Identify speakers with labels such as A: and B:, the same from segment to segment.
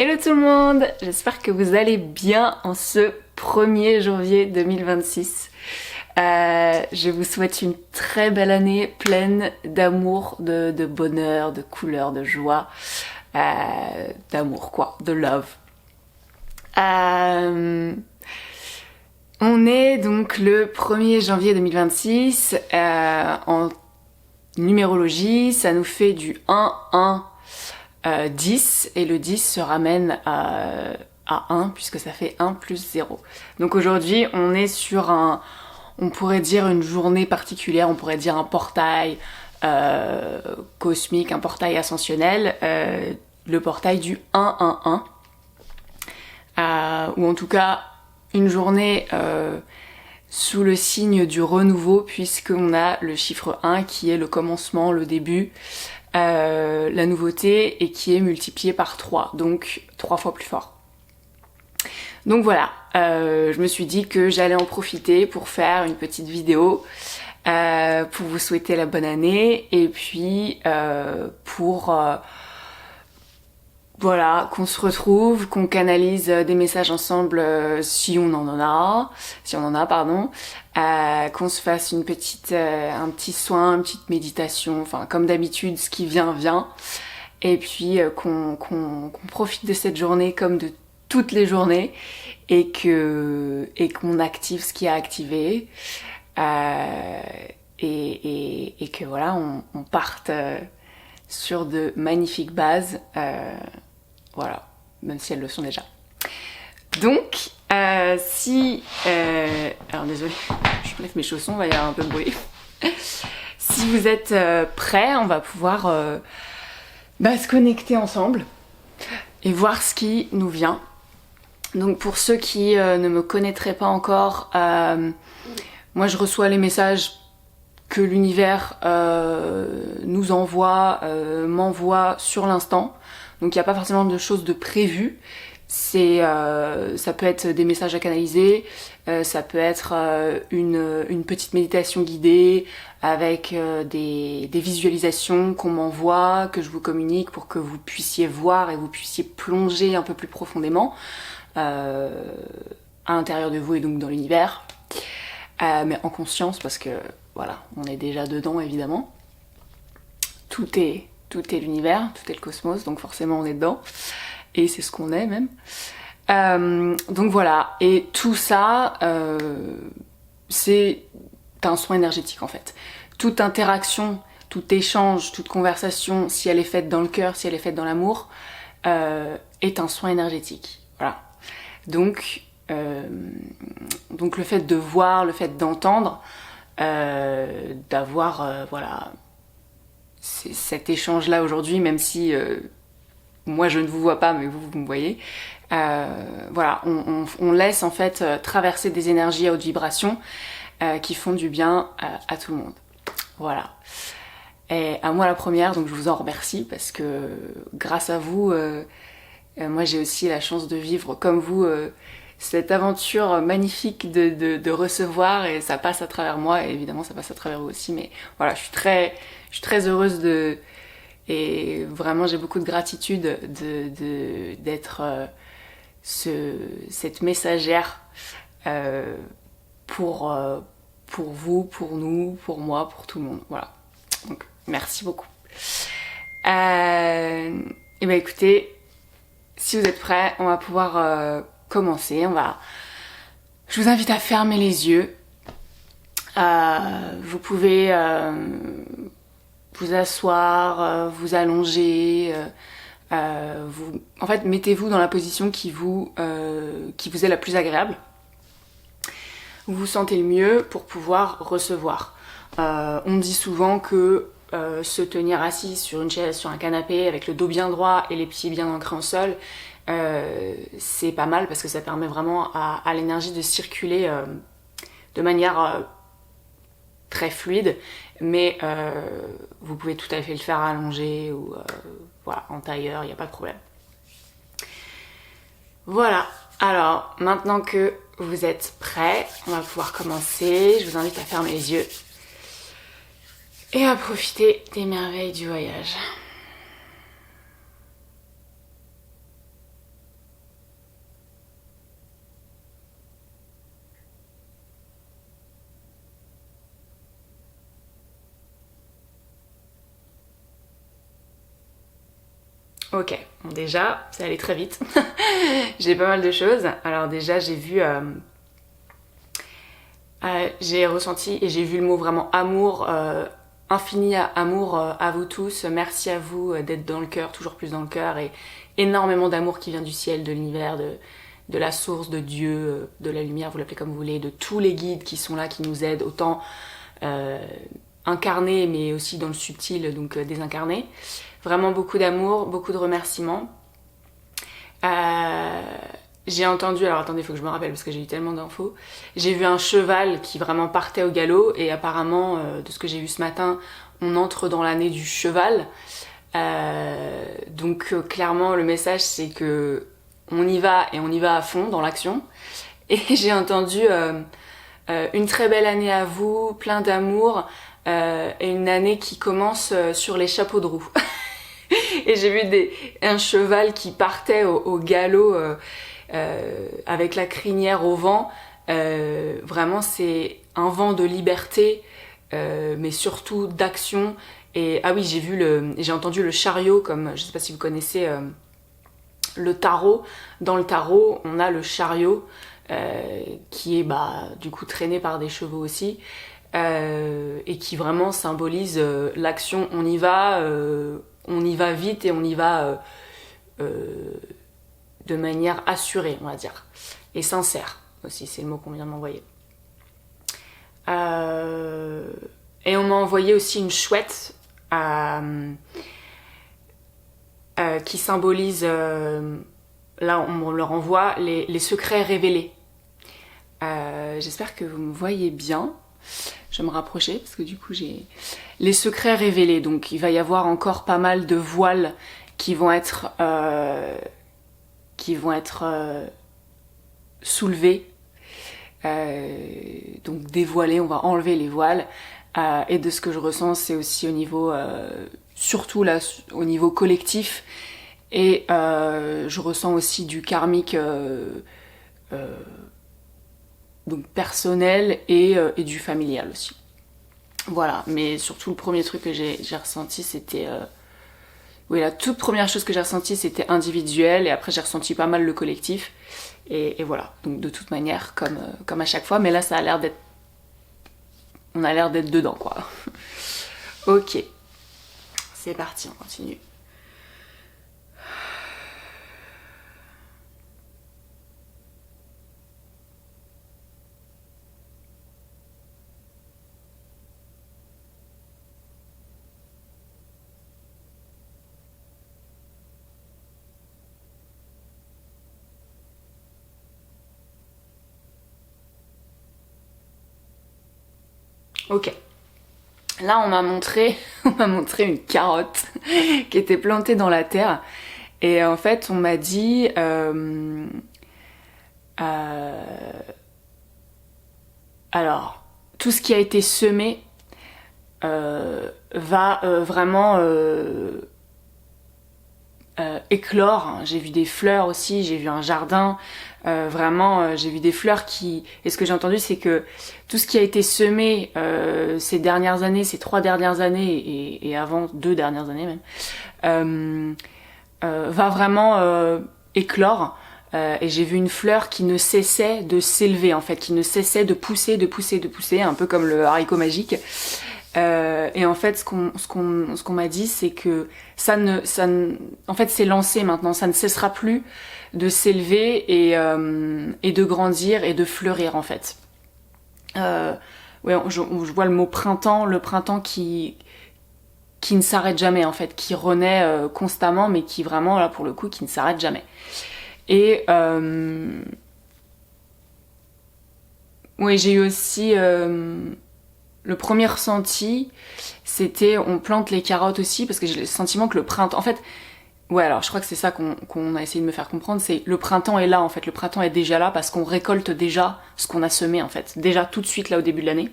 A: Hello tout le monde, j'espère que vous allez bien en ce 1er janvier 2026. Je vous souhaite une très belle année pleine d'amour, de bonheur, de couleur, de joie, d'amour quoi, de love. On est donc le 1er janvier 2026, en numérologie, ça nous fait du 1, 10 et le 10 se ramène à 1 puisque ça fait 1 plus 0. Donc aujourd'hui on est sur on pourrait dire une journée particulière, on pourrait dire un portail cosmique, un portail ascensionnel, le portail du 1-1-1, ou en tout cas une journée sous le signe du renouveau puisqu'on a le chiffre 1 qui est le commencement, le début, la nouveauté et qui est multiplié par 3, donc 3 fois plus fort. Donc voilà, je me suis dit que j'allais en profiter pour faire une petite vidéo pour vous souhaiter la bonne année et puis pour voilà, qu'on se retrouve, qu'on canalise des messages ensemble si on en a, pardon, qu'on se fasse un petit soin, une petite méditation, enfin comme d'habitude, ce qui vient, vient, et puis qu'on profite de cette journée comme de toutes les journées, et qu'on active ce qui a activé, et que voilà, on parte sur de magnifiques bases, voilà, même si elles le sont déjà. Donc, alors désolé, je enlève mes chaussons, il va y avoir un peu de bruit. Si vous êtes prêts, on va pouvoir se connecter ensemble et voir ce qui nous vient. Donc pour ceux qui ne me connaîtraient pas encore, moi je reçois les messages que l'univers nous envoie, m'envoie sur l'instant. Donc il n'y a pas forcément de choses de prévues. Ça peut être des messages à canaliser, ça peut être une petite méditation guidée avec des visualisations qu'on m'envoie, que je vous communique pour que vous puissiez voir et vous puissiez plonger un peu plus profondément à l'intérieur de vous et donc dans l'univers, mais en conscience parce que voilà, on est déjà dedans évidemment. Tout est l'univers, tout est le cosmos, donc forcément on est dedans. Et c'est ce qu'on est même. Donc voilà, et tout ça, c'est un soin énergétique en fait. Toute interaction, tout échange, toute conversation, si elle est faite dans le cœur, si elle est faite dans l'amour, est un soin énergétique. Voilà. Donc le fait de voir, le fait d'entendre, d'avoir voilà, cet échange-là aujourd'hui, même si moi je ne vous vois pas mais vous me voyez, voilà, on laisse en fait traverser des énergies à haute vibration qui font du bien à tout le monde. Voilà. Et à moi la première, donc je vous en remercie parce que grâce à vous, moi j'ai aussi la chance de vivre comme vous cette aventure magnifique de recevoir, et ça passe à travers moi et évidemment ça passe à travers vous aussi, mais voilà, je suis très heureuse et vraiment j'ai beaucoup de gratitude d'être cette messagère pour vous, pour nous, pour moi, pour tout le monde. Voilà. Donc merci beaucoup. Et ben écoutez, si vous êtes prêts, on va pouvoir commencer. Je vous invite à fermer les yeux. Vous pouvez vous asseoir, vous allonger, en fait mettez-vous dans la position qui vous est la plus agréable, où vous vous sentez le mieux pour pouvoir recevoir. On dit souvent que se tenir assis sur une chaise, sur un canapé, avec le dos bien droit et les pieds bien ancrés en sol, c'est pas mal parce que ça permet vraiment à l'énergie de circuler de manière très fluide, mais vous pouvez tout à fait le faire allongé ou voilà, en tailleur, il n'y a pas de problème. Voilà, alors maintenant que vous êtes prêts, on va pouvoir commencer. Je vous invite à fermer les yeux et à profiter des merveilles du voyage. Ok, bon déjà, ça allait très vite. J'ai pas mal de choses. Alors déjà, j'ai ressenti et j'ai vu le mot vraiment amour, infini amour à vous tous. Merci à vous d'être dans le cœur, toujours plus dans le cœur, et énormément d'amour qui vient du ciel, de l'univers, de la source, de Dieu, de la lumière, vous l'appelez comme vous voulez, de tous les guides qui sont là, qui nous aident, autant incarnés mais aussi dans le subtil, donc désincarnés. Vraiment beaucoup d'amour, beaucoup de remerciements. J'ai entendu, alors attendez, il faut que je me rappelle parce que j'ai eu tellement d'infos. J'ai vu un cheval qui vraiment partait au galop et apparemment, de ce que j'ai vu ce matin, on entre dans l'année du cheval. Donc clairement, le message c'est que on y va et on y va à fond dans l'action. Et j'ai entendu une très belle année à vous, plein d'amour et une année qui commence sur les chapeaux de roue. Et j'ai vu un cheval qui partait au galop avec la crinière au vent. Vraiment, c'est un vent de liberté, mais surtout d'action. Et ah oui, j'ai entendu le chariot, comme je sais pas si vous connaissez le tarot. Dans le tarot, on a le chariot qui est du coup traîné par des chevaux aussi. Et qui vraiment symbolise l'action, on y va vite et on y va de manière assurée, on va dire, et sincère aussi, c'est le mot qu'on vient de m'envoyer. Et on m'a envoyé aussi une chouette qui symbolise, là on leur envoie les secrets révélés. J'espère que vous me voyez bien. Je vais me rapprocher parce que du coup j'ai les secrets révélés. Donc il va y avoir encore pas mal de voiles qui vont être soulevés, donc dévoilés. On va enlever les voiles. Et de ce que je ressens, c'est aussi au niveau, surtout là, au niveau collectif. Et je ressens aussi du karmique. Donc personnel et du familial aussi. Voilà, mais surtout le premier truc que j'ai ressenti, c'était... oui, la toute première chose que j'ai ressentie, c'était individuel, et après j'ai ressenti pas mal le collectif. Et voilà, donc de toute manière, comme à chaque fois, mais là ça a l'air d'être... On a l'air d'être dedans, quoi. Ok, c'est parti, on continue. Ok. Là, on m'a montré une carotte qui était plantée dans la terre. Et en fait, on m'a dit... alors, tout ce qui a été semé va vraiment éclore. J'ai vu des fleurs aussi, j'ai vu un jardin. Vraiment, j'ai vu des fleurs qui... Et ce que j'ai entendu, c'est que tout ce qui a été semé ces dernières années, ces 3 dernières années et avant 2 dernières années même, va vraiment éclore. Et j'ai vu une fleur qui ne cessait de s'élever, en fait, qui ne cessait de pousser, un peu comme le haricot magique. Et en fait, ce qu'on m'a dit, c'est que en fait, c'est lancé maintenant. Ça ne cessera plus de s'élever et de grandir et de fleurir, en fait. Ouais, je vois le mot printemps, le printemps qui ne s'arrête jamais, en fait, qui renaît constamment, mais qui vraiment, là, pour le coup, qui ne s'arrête jamais. Et oui, j'ai eu aussi le premier ressenti, c'était on plante les carottes aussi, parce que j'ai le sentiment que le printemps, en fait, ouais, alors je crois que c'est ça qu'on a essayé de me faire comprendre, c'est le printemps est là, en fait, le printemps est déjà là parce qu'on récolte déjà ce qu'on a semé, en fait, déjà tout de suite là au début de l'année.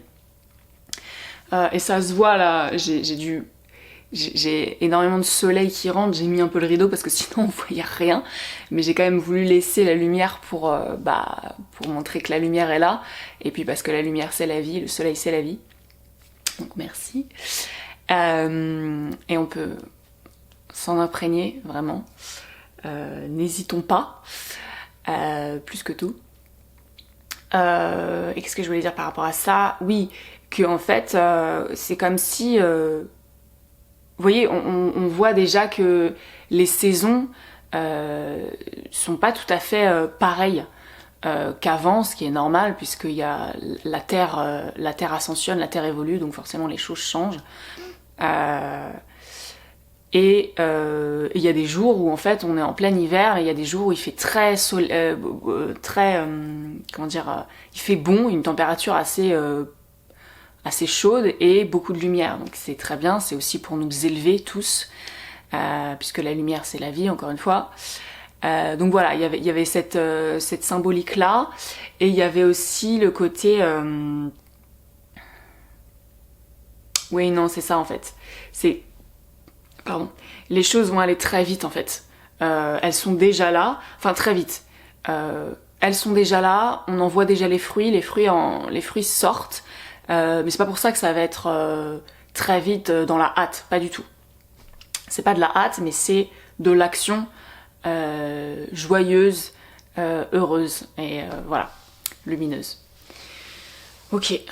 A: Et ça se voit là, j'ai énormément de soleil qui rentre, j'ai mis un peu le rideau parce que sinon on voyait rien, mais j'ai quand même voulu laisser la lumière pour montrer que la lumière est là, et puis parce que la lumière c'est la vie, le soleil c'est la vie, donc merci. Et on peut s'en imprégner vraiment. N'hésitons pas, plus que tout. Et qu'est-ce que je voulais dire par rapport à ça? Oui, que en fait, c'est comme si... vous voyez, on voit déjà que les saisons sont pas tout à fait pareilles qu'avant, ce qui est normal, puisqu'il y a la Terre ascensionne, la Terre évolue, donc forcément les choses changent. Et il y a des jours où en fait on est en plein hiver et il y a des jours où il fait comment dire, il fait bon, une température assez chaude et beaucoup de lumière. Donc c'est très bien, c'est aussi pour nous élever tous, puisque la lumière c'est la vie, encore une fois. Donc voilà, il y avait cette symbolique là, et il y avait aussi le côté oui, non, c'est ça en fait. Pardon, les choses vont aller très vite en fait. Elles sont déjà là, enfin très vite. Elles sont déjà là, on en voit déjà les fruits sortent. Mais c'est pas pour ça que ça va être très vite dans la hâte, pas du tout. C'est pas de la hâte, mais c'est de l'action joyeuse, heureuse et voilà, lumineuse. Ok.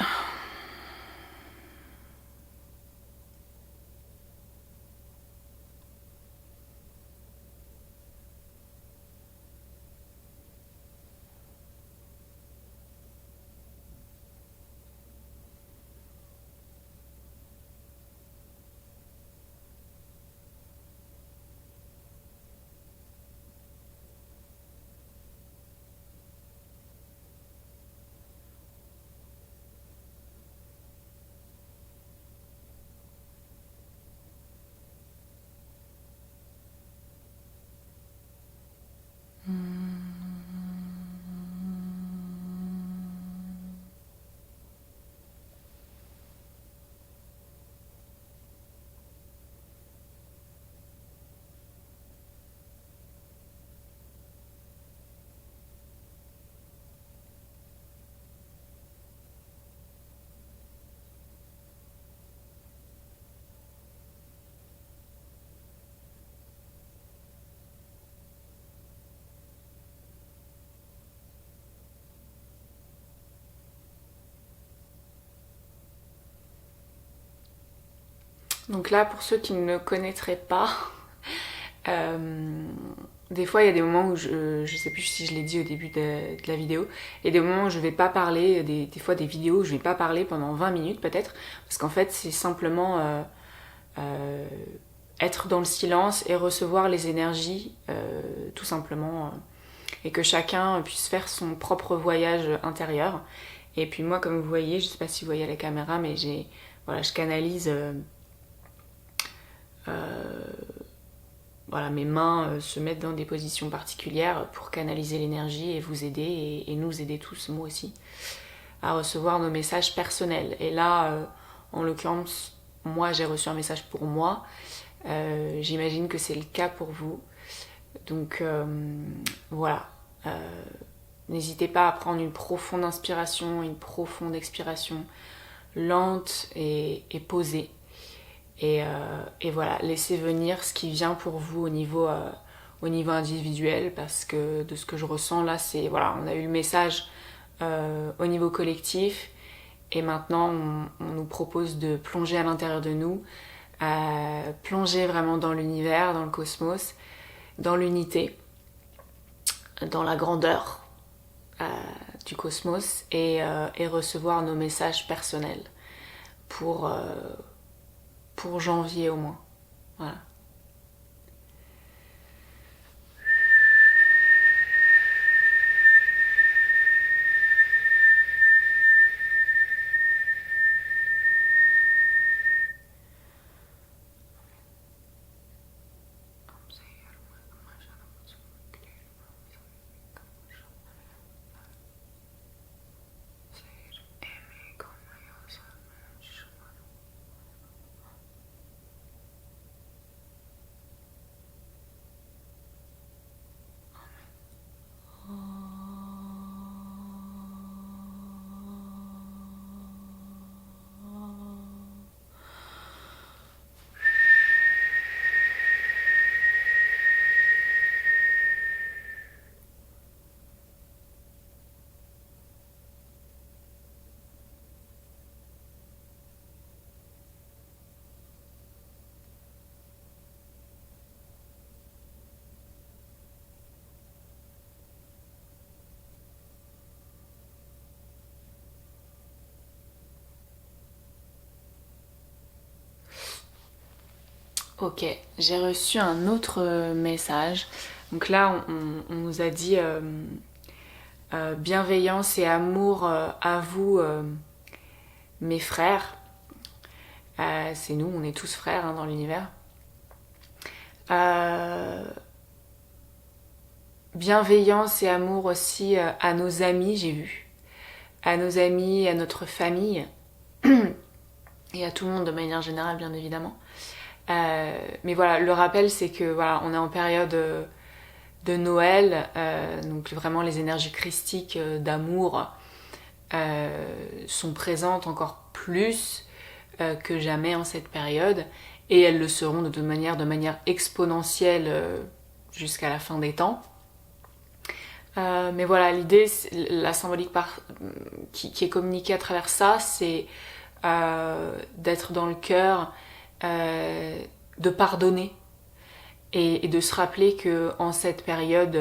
A: Donc là, pour ceux qui ne connaîtraient pas, des fois il y a des moments où je sais plus si je l'ai dit au début de la vidéo, et des moments où je vais pas parler, des fois des vidéos où je vais pas parler pendant 20 minutes peut-être, parce qu'en fait c'est simplement être dans le silence et recevoir les énergies tout simplement, et que chacun puisse faire son propre voyage intérieur. Et puis moi, comme vous voyez, je sais pas si vous voyez à la caméra, mais voilà, je canalise voilà, mes mains se mettent dans des positions particulières pour canaliser l'énergie et vous aider, et nous aider tous, moi aussi, à recevoir nos messages personnels. Et là, en l'occurrence, moi j'ai reçu un message pour moi. J'imagine que c'est le cas pour vous. Donc voilà. N'hésitez pas à prendre une profonde inspiration, une profonde expiration, lente et posée. Et voilà, laissez venir ce qui vient pour vous au niveau individuel, parce que de ce que je ressens là, c'est voilà, on a eu le message au niveau collectif, et maintenant on nous propose de plonger à l'intérieur de nous, plonger vraiment dans l'univers, dans le cosmos, dans l'unité, dans la grandeur du cosmos, et recevoir nos messages personnels pour janvier au moins. Voilà. Ok, j'ai reçu un autre message. Donc là, on nous a dit bienveillance et amour à vous, mes frères. C'est nous, on est tous frères dans l'univers. Bienveillance et amour aussi à nos amis, j'ai vu. À nos amis, à notre famille. Et à tout le monde de manière générale, bien évidemment. Mais voilà, le rappel, c'est que voilà, on est en période de Noël, donc vraiment les énergies christiques d'amour sont présentes encore plus que jamais en cette période, et elles le seront de manière exponentielle jusqu'à la fin des temps. Mais voilà, l'idée, la symbolique qui est communiquée à travers ça, c'est d'être dans le cœur, de pardonner et de se rappeler que en cette période,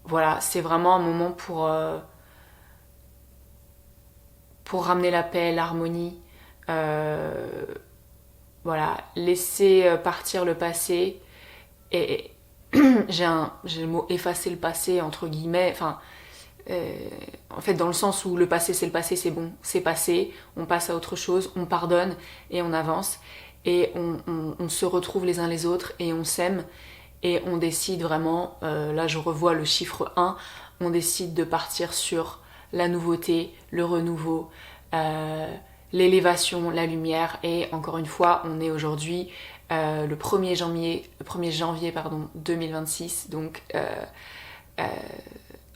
A: voilà, c'est vraiment un moment pour ramener la paix, l'harmonie, voilà, laisser partir le passé. Et j'ai le mot effacer le passé entre guillemets, enfin en fait dans le sens où le passé, c'est bon, c'est passé, on passe à autre chose, on pardonne et on avance, et on se retrouve les uns les autres et on s'aime, et on décide vraiment, là je revois le chiffre 1, on décide de partir sur la nouveauté, le renouveau, l'élévation, la lumière. Et encore une fois, on est aujourd'hui le 1er janvier 2026, donc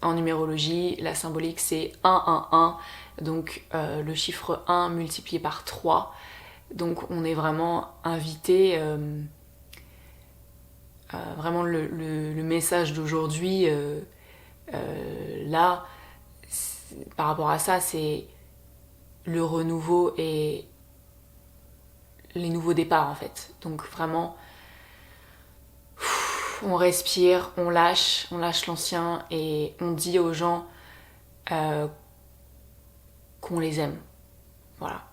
A: en numérologie, la symbolique c'est 111, donc le chiffre 1 multiplié par 3. Donc on est vraiment invité, vraiment le message d'aujourd'hui, là, par rapport à ça, c'est le renouveau et les nouveaux départs en fait. Donc vraiment, on respire, on lâche l'ancien, et on dit aux gens qu'on les aime. Voilà.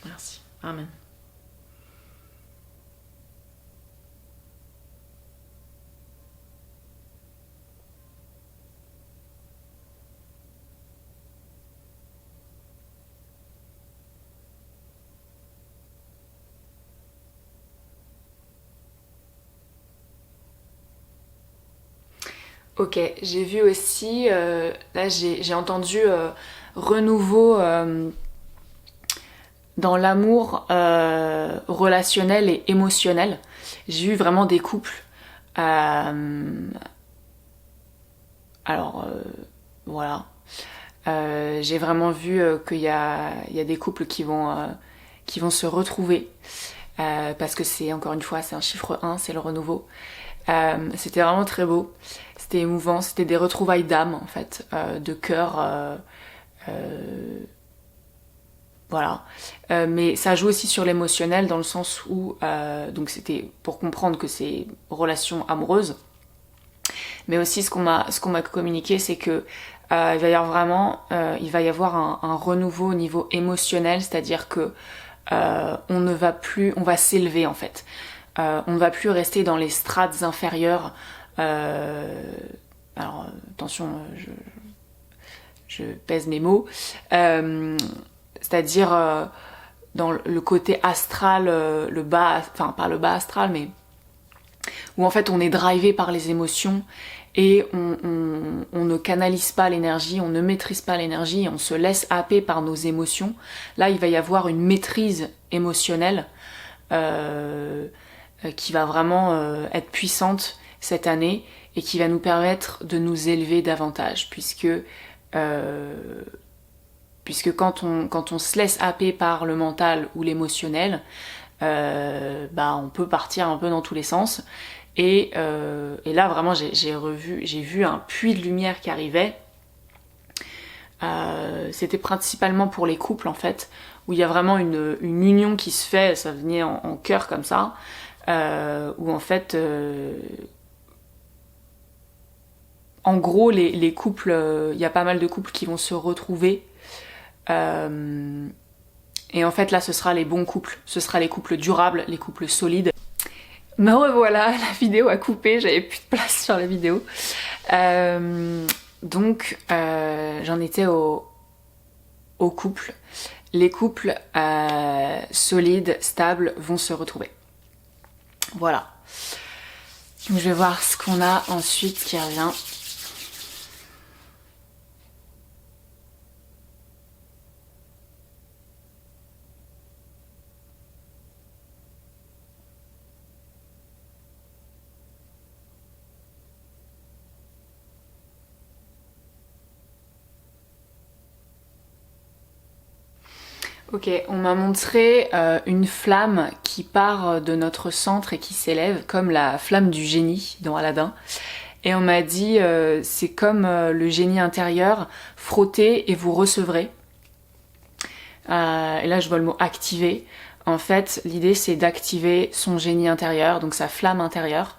A: Merci. Amen. Ok, j'ai vu aussi, là j'ai entendu renouveau dans l'amour relationnel et émotionnel. J'ai eu vraiment des couples. Alors, voilà. J'ai vraiment vu qu'il y a des couples qui vont se retrouver. Parce que c'est, encore une fois, c'est un chiffre 1, c'est le renouveau. C'était vraiment très beau. C'était émouvant. C'était des retrouvailles d'âme, en fait, de cœur. Voilà. Mais ça joue aussi sur l'émotionnel, dans le sens où, donc c'était pour comprendre que c'est relation amoureuse. Mais aussi ce qu'on m'a communiqué, c'est que il va y avoir un renouveau au niveau émotionnel, c'est-à-dire que on va s'élever en fait. On ne va plus rester dans les strates inférieures. Alors attention, je pèse mes mots. C'est-à-dire dans le côté astral, le bas, enfin pas le bas astral, mais où en fait on est drivé par les émotions, et on ne canalise pas l'énergie, on ne maîtrise pas l'énergie, on se laisse happer par nos émotions. Là, il va y avoir une maîtrise émotionnelle qui va vraiment être puissante cette année, et qui va nous permettre de nous élever davantage, puisque quand on se laisse happer par le mental ou l'émotionnel, on peut partir un peu dans tous les sens. Et là vraiment j'ai vu un puits de lumière qui arrivait. C'était principalement pour les couples en fait, où il y a vraiment une union qui se fait, ça venait en cœur comme ça, où en fait en gros les couples, il y a pas mal de couples qui vont se retrouver Et en fait là ce sera les bons couples, ce sera les couples durables, les couples solides. Me revoilà, la vidéo a coupé, j'avais plus de place sur la vidéo. Donc j'en étais au couple. Les couples solides, stables vont se retrouver. Voilà. Donc je vais voir ce qu'on a ensuite qui revient. Ok, on m'a montré une flamme qui part de notre centre et qui s'élève comme la flamme du génie dans Aladdin. Et on m'a dit c'est comme le génie intérieur, frottez et vous recevrez. Et là je vois le mot activer. En fait l'idée c'est d'activer son génie intérieur, donc sa flamme intérieure.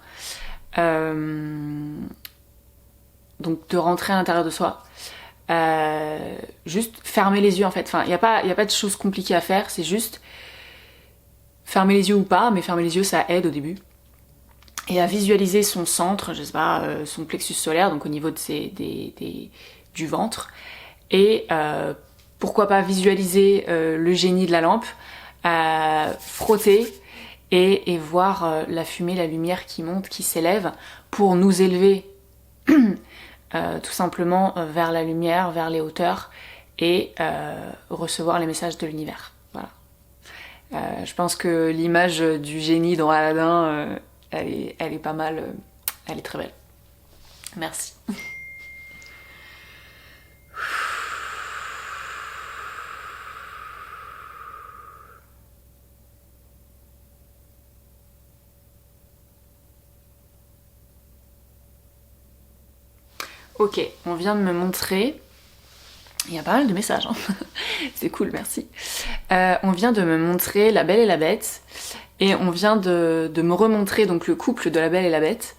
A: Donc de rentrer à l'intérieur de soi. Juste fermer les yeux en fait. Enfin, il n'y a pas de choses compliquées à faire, c'est juste fermer les yeux ou pas, mais fermer les yeux ça aide au début. Et à visualiser son centre, je sais pas, son plexus solaire, donc au niveau de du ventre. Et pourquoi pas visualiser le génie de la lampe, frotter et voir la fumée, la lumière qui monte, qui s'élève pour nous élever tout simplement vers la lumière, vers les hauteurs et recevoir les messages de l'univers. Voilà. Je pense que l'image du génie dans Aladdin, elle est pas mal, elle est très belle. Merci. Ok, on vient de me montrer. Il y a pas mal de messages, hein. C'est cool, merci. On vient de me montrer La Belle et la Bête. Et on vient de me remontrer donc le couple de La Belle et la Bête.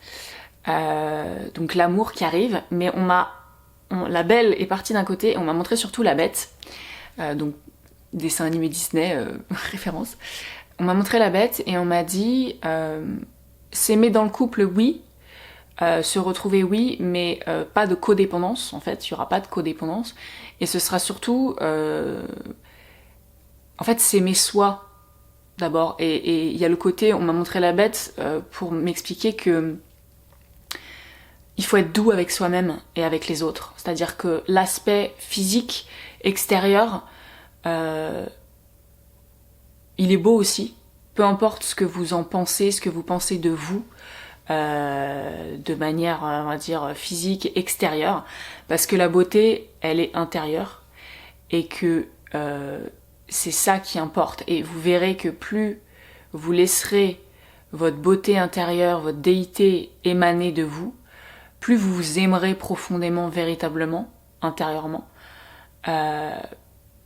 A: Donc l'amour qui arrive. Mais la Belle est partie d'un côté et on m'a montré surtout la Bête. Donc dessin animé Disney, référence. On m'a montré la Bête et on m'a dit s'aimer dans le couple, oui. Se retrouver, oui, mais pas de codépendance, en fait, il n'y aura pas de codépendance. Et ce sera surtout, en fait, s'aimer soi, d'abord. Et il y a le côté, on m'a montré la Bête pour m'expliquer que il faut être doux avec soi-même et avec les autres. C'est-à-dire que l'aspect physique, extérieur, il est beau aussi. Peu importe ce que vous en pensez, ce que vous pensez de vous, de manière, on va dire, physique, extérieure, parce que la beauté, elle est intérieure, et que c'est ça qui importe. Et vous verrez que plus vous laisserez votre beauté intérieure, votre déité émaner de vous, plus vous vous aimerez profondément, véritablement, intérieurement,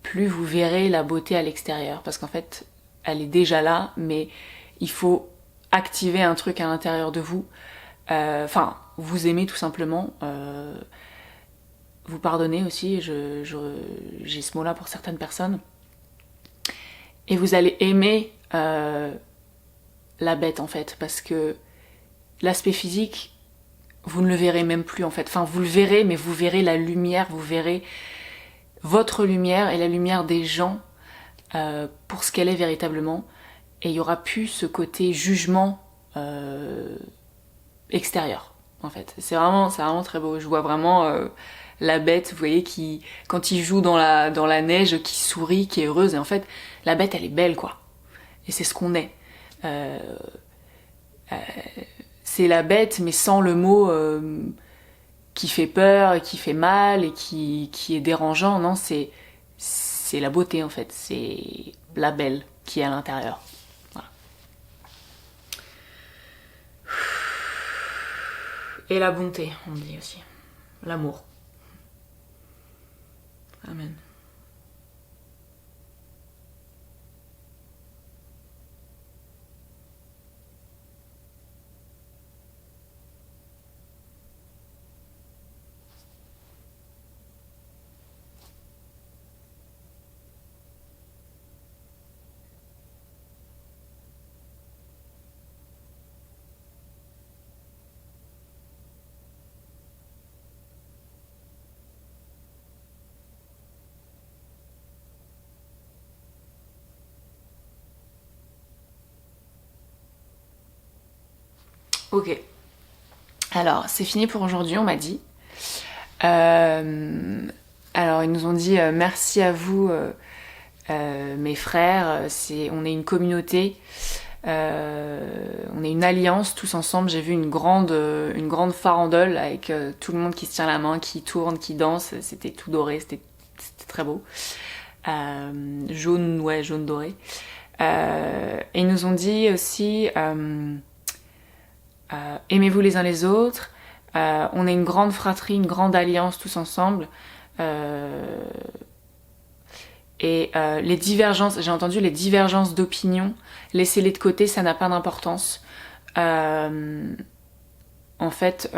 A: plus vous verrez la beauté à l'extérieur, parce qu'en fait, elle est déjà là, mais il faut activer un truc à l'intérieur de vous, enfin, vous aimez tout simplement, vous pardonnez aussi, j'ai ce mot-là pour certaines personnes, et vous allez aimer la Bête en fait, parce que l'aspect physique, vous ne le verrez même plus en fait, enfin vous le verrez, mais vous verrez la lumière, vous verrez votre lumière et la lumière des gens pour ce qu'elle est véritablement. Et il n'y aura plus ce côté jugement extérieur, en fait. C'est vraiment très beau. Je vois vraiment la Bête, vous voyez, qui, quand il joue dans la neige, qui sourit, qui est heureuse. Et en fait, la Bête, elle est belle, quoi. Et c'est ce qu'on est. C'est la Bête, mais sans le mot qui fait peur, et qui fait mal, et qui est dérangeant. Non, c'est la beauté, en fait. C'est la belle qui est à l'intérieur. Et la bonté, on dit aussi. L'amour. Amen. Ok. Alors, c'est fini pour aujourd'hui, on m'a dit. Alors, ils nous ont dit merci à vous, mes frères. On est une communauté, on est une alliance tous ensemble. J'ai vu une grande farandole avec tout le monde qui se tient la main, qui tourne, qui danse. C'était tout doré, c'était très beau. Jaune, ouais, jaune doré. Et ils nous ont dit aussi aimez-vous les uns les autres. On est une grande fratrie, une grande alliance tous ensemble. Les divergences, j'ai entendu les divergences d'opinion, laissez-les de côté, ça n'a pas d'importance. En fait,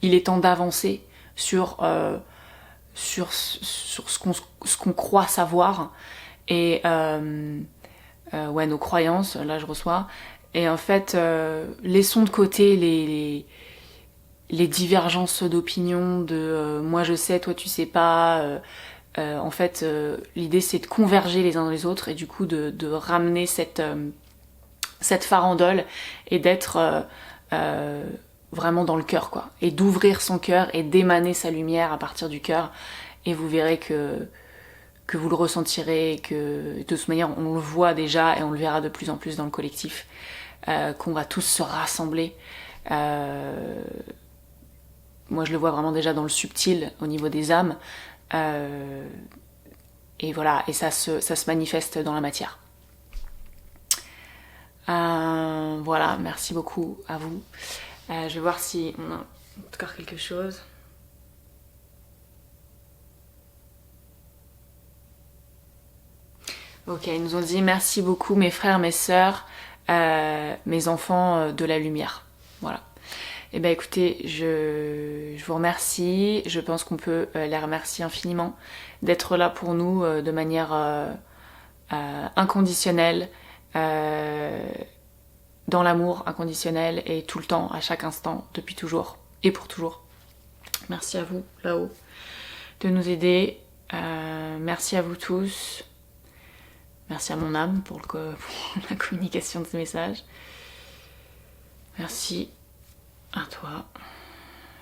A: il est temps d'avancer sur ce qu'on croit savoir et ouais, nos croyances, là je reçois. Et en fait, laissons de côté les divergences d'opinion de moi je sais, toi tu sais pas. En fait, l'idée c'est de converger les uns dans les autres et du coup de ramener cette farandole et d'être vraiment dans le cœur, quoi. Et d'ouvrir son cœur et d'émaner sa lumière à partir du cœur. Et vous verrez que vous le ressentirez, que de toute manière on le voit déjà et on le verra de plus en plus dans le collectif. Qu'on va tous se rassembler. Moi je le vois vraiment déjà dans le subtil au niveau des âmes. Et voilà, et ça se manifeste dans la matière. Voilà, merci beaucoup à vous. Je vais voir si on a encore quelque chose. Ok, ils nous ont dit merci beaucoup mes frères, mes sœurs, mes enfants de la lumière. Voilà. Eh bien écoutez, je vous remercie. Je pense qu'on peut les remercier infiniment d'être là pour nous de manière inconditionnelle, dans l'amour inconditionnel et tout le temps, à chaque instant, depuis toujours et pour toujours. Merci à vous là-haut de nous aider. Merci à vous tous. Merci à mon âme pour la communication de ce message. Merci à toi,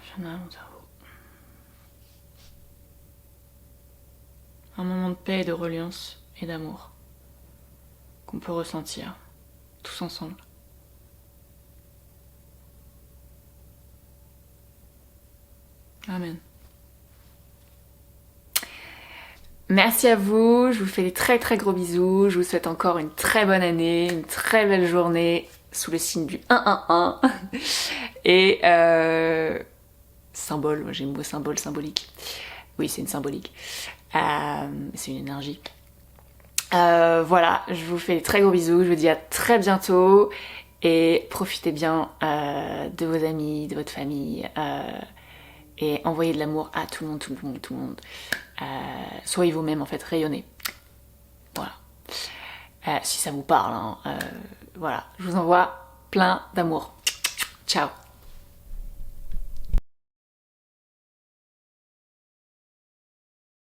A: Shana, mon cerveau. Un moment de paix et de reliance et d'amour qu'on peut ressentir tous ensemble. Amen. Merci à vous, je vous fais des très très gros bisous, je vous souhaite encore une très bonne année, une très belle journée sous le signe du 1-1-1 et symbole, moi j'ai le mot symbole, symbolique. Oui, c'est une symbolique, c'est une énergie. Voilà, je vous fais des très gros bisous, je vous dis à très bientôt et profitez bien de vos amis, de votre famille et envoyez de l'amour à tout le monde, tout le monde, tout le monde. Soyez vous-même en fait, rayonnez. Voilà. Si ça vous parle, hein, voilà. Je vous envoie plein d'amour. Ciao.